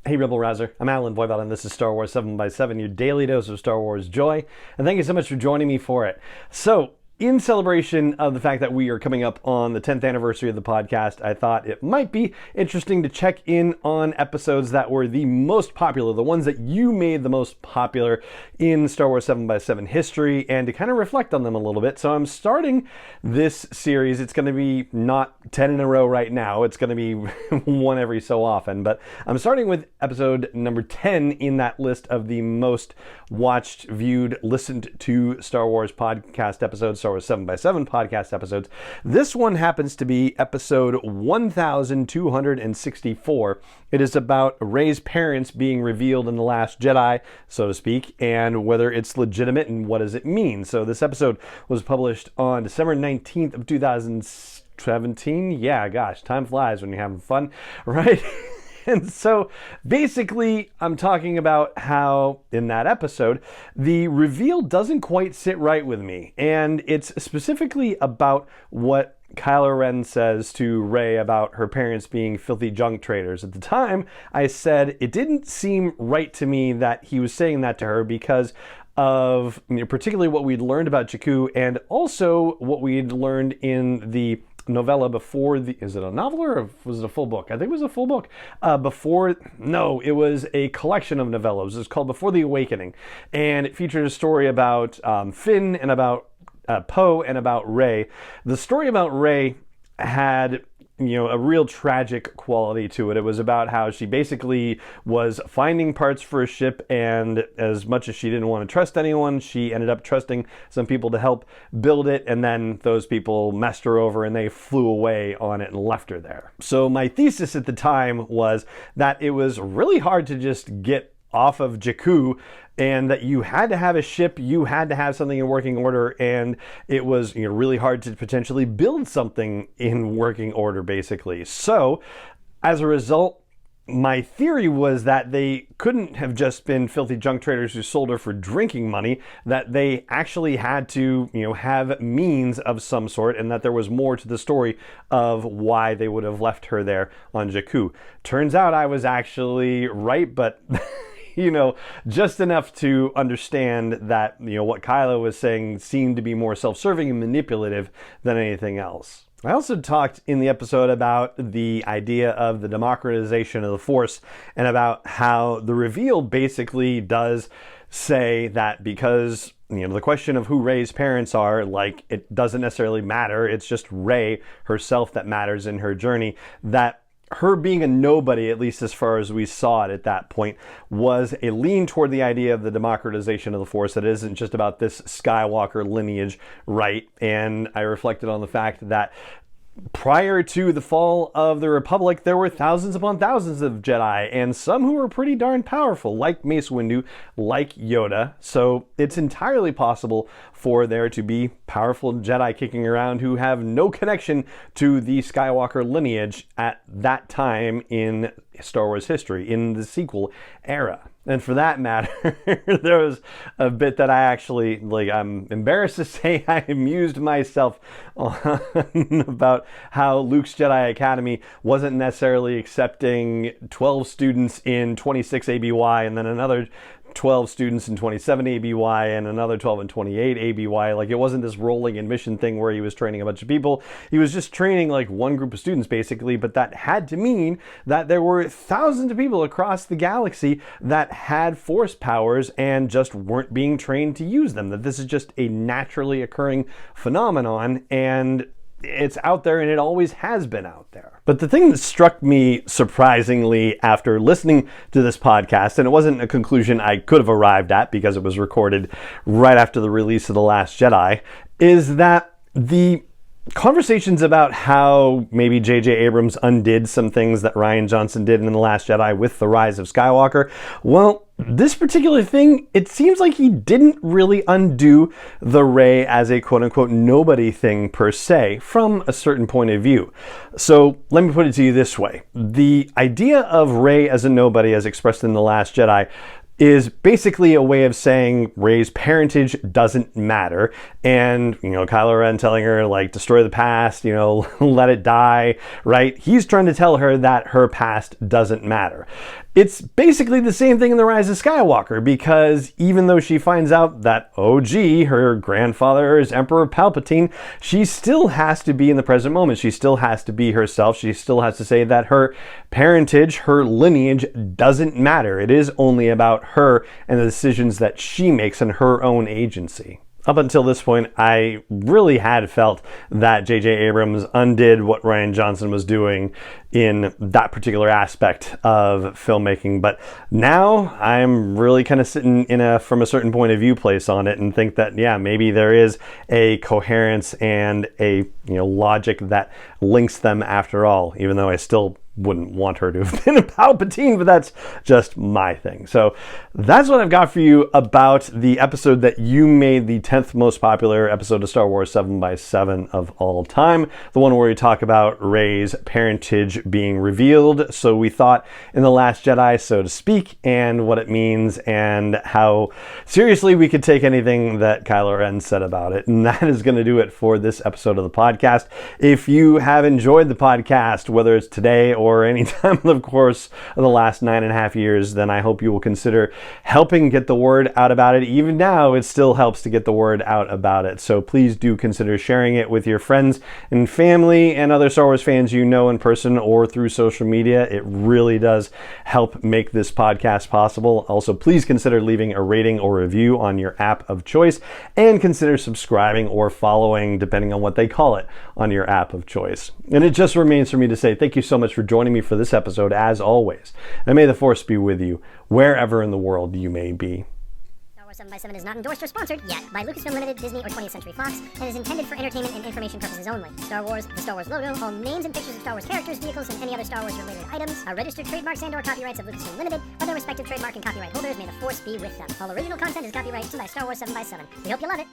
Hey Rebel Rouser, I'm Alan Voivod and this is Star Wars 7x7, your daily dose of Star Wars joy, and thank you so much for joining me for it. So, in celebration of the fact that we are coming up on the 10th anniversary of the podcast, I thought it might be interesting to check in on episodes that were the most popular, the ones that you made the most popular in Star Wars 7x7 history, and to kind of reflect on them a little bit. So I'm starting this series. It's going to be not 10 in a row right now. It's going to be one every so often, but I'm starting with episode number 10 in that list of the most watched, viewed, listened to Star Wars podcast episodes, Star Wars 7x7 podcast episodes. This one happens to be episode 1264. It is about Rey's parents being revealed in The Last Jedi, so to speak, and whether it's legitimate and what does it mean. So this episode was published on December 19th of 2017. Yeah, gosh, time flies when you're having fun, right? And so basically, I'm talking about how in that episode, the reveal doesn't quite sit right with me. And it's specifically about what Kylo Ren says to Rey about her parents being filthy junk traders. At the time, I said it didn't seem right to me that he was saying that to her because of particularly what we'd learned about Jakku and also what we'd learned in the novella before is it a novel or was it a full book? I think it was a full book. No, it was a collection of novellas. It's called Before the Awakening, and it featured a story about Finn and about Poe and about Rey. The story about Rey had a real tragic quality to it. It was about how she basically was finding parts for a ship, and as much as she didn't want to trust anyone, she ended up trusting some people to help build it, and then those people messed her over and they flew away on it and left her there. So my thesis at the time was that it was really hard to just get off of Jakku, and that you had to have a ship, you had to have something in working order, and it was really hard to potentially build something in working order, basically. So, as a result, my theory was that they couldn't have just been filthy junk traders who sold her for drinking money, that they actually had to, have means of some sort, and that there was more to the story of why they would have left her there on Jakku. Turns out I was actually right, but just enough to understand that, what Kylo was saying seemed to be more self-serving and manipulative than anything else. I also talked in the episode about the idea of the democratization of the Force and about how the reveal basically does say that because the question of who Rey's parents are, it doesn't necessarily matter. It's just Rey herself that matters in her journey, that her being a nobody, at least as far as we saw it at that point, was a lean toward the idea of the democratization of the Force. That it isn't just about this Skywalker lineage, right? And I reflected on the fact that prior to the fall of the Republic, there were thousands upon thousands of Jedi, and some who were pretty darn powerful, like Mace Windu, like Yoda. So it's entirely possible for there to be powerful Jedi kicking around who have no connection to the Skywalker lineage at that time in Star Wars history, in the sequel era. And for that matter, there was a bit that I actually, I'm embarrassed to say I amused myself on about how Luke's Jedi Academy wasn't necessarily accepting 12 students in 26 ABY and then another 12 students in 27 ABY and another 12 in 28 ABY. It wasn't this rolling admission thing where he was training a bunch of people. He was just training one group of students basically, but that had to mean that there were thousands of people across the galaxy that had Force powers and just weren't being trained to use them. That this is just a naturally occurring phenomenon, and it's out there, and it always has been out there. But the thing that struck me surprisingly after listening to this podcast, and it wasn't a conclusion I could have arrived at because it was recorded right after the release of The Last Jedi, is that the conversations about how maybe J.J. Abrams undid some things that Rian Johnson did in The Last Jedi with The Rise of Skywalker, well, this particular thing, it seems like he didn't really undo the Rey as a quote-unquote nobody thing per se from a certain point of view. So let me put it to you this way. The idea of Rey as a nobody as expressed in The Last Jedi is basically a way of saying Rey's parentage doesn't matter. And, Kylo Ren telling her, destroy the past, let it die, right? He's trying to tell her that her past doesn't matter. It's basically the same thing in The Rise of Skywalker, because even though she finds out that, oh gee, her grandfather is Emperor Palpatine, she still has to be in the present moment. She still has to be herself. She still has to say that her parentage, her lineage doesn't matter. It is only about her and the decisions that she makes and her own agency. Up until this point, I really had felt that J.J. Abrams undid what Rian Johnson was doing in that particular aspect of filmmaking. But now I'm really kind of sitting in from a certain point of view place on it and think that, yeah, maybe there is a coherence and a logic that links them after all, even though I still wouldn't want her to have been a Palpatine, but that's just my thing. So that's what I've got for you about the episode that you made the 10th most popular episode of Star Wars 7x7 of all time, the one where we talk about Rey's parentage being revealed. So we thought in The Last Jedi, so to speak, and what it means and how seriously we could take anything that Kylo Ren said about it. And that is going to do it for this episode of the podcast. If you have enjoyed the podcast, whether it's today or any time in the course of the last 9.5 years, then I hope you will consider helping get the word out about it. Even now, it still helps to get the word out about it. So please do consider sharing it with your friends and family and other Star Wars fans you know in person or through social media. It really does help make this podcast possible. Also, please consider leaving a rating or review on your app of choice, and consider subscribing or following, depending on what they call it, on your app of choice. And it just remains for me to say thank you so much for joining me for this episode, as always. And may the Force be with you, wherever in the world you may be. Star Wars 7x7 is not endorsed or sponsored yet by Lucasfilm Limited, Disney, or 20th Century Fox, and is intended for entertainment and information purposes only. Star Wars, the Star Wars logo, all names and pictures of Star Wars characters, vehicles, and any other Star Wars-related items are registered trademarks and/or copyrights of Lucasfilm Limited, or their respective trademark and copyright holders. May the Force be with them. All original content is copyrighted by Star Wars 7x7. We hope you love it.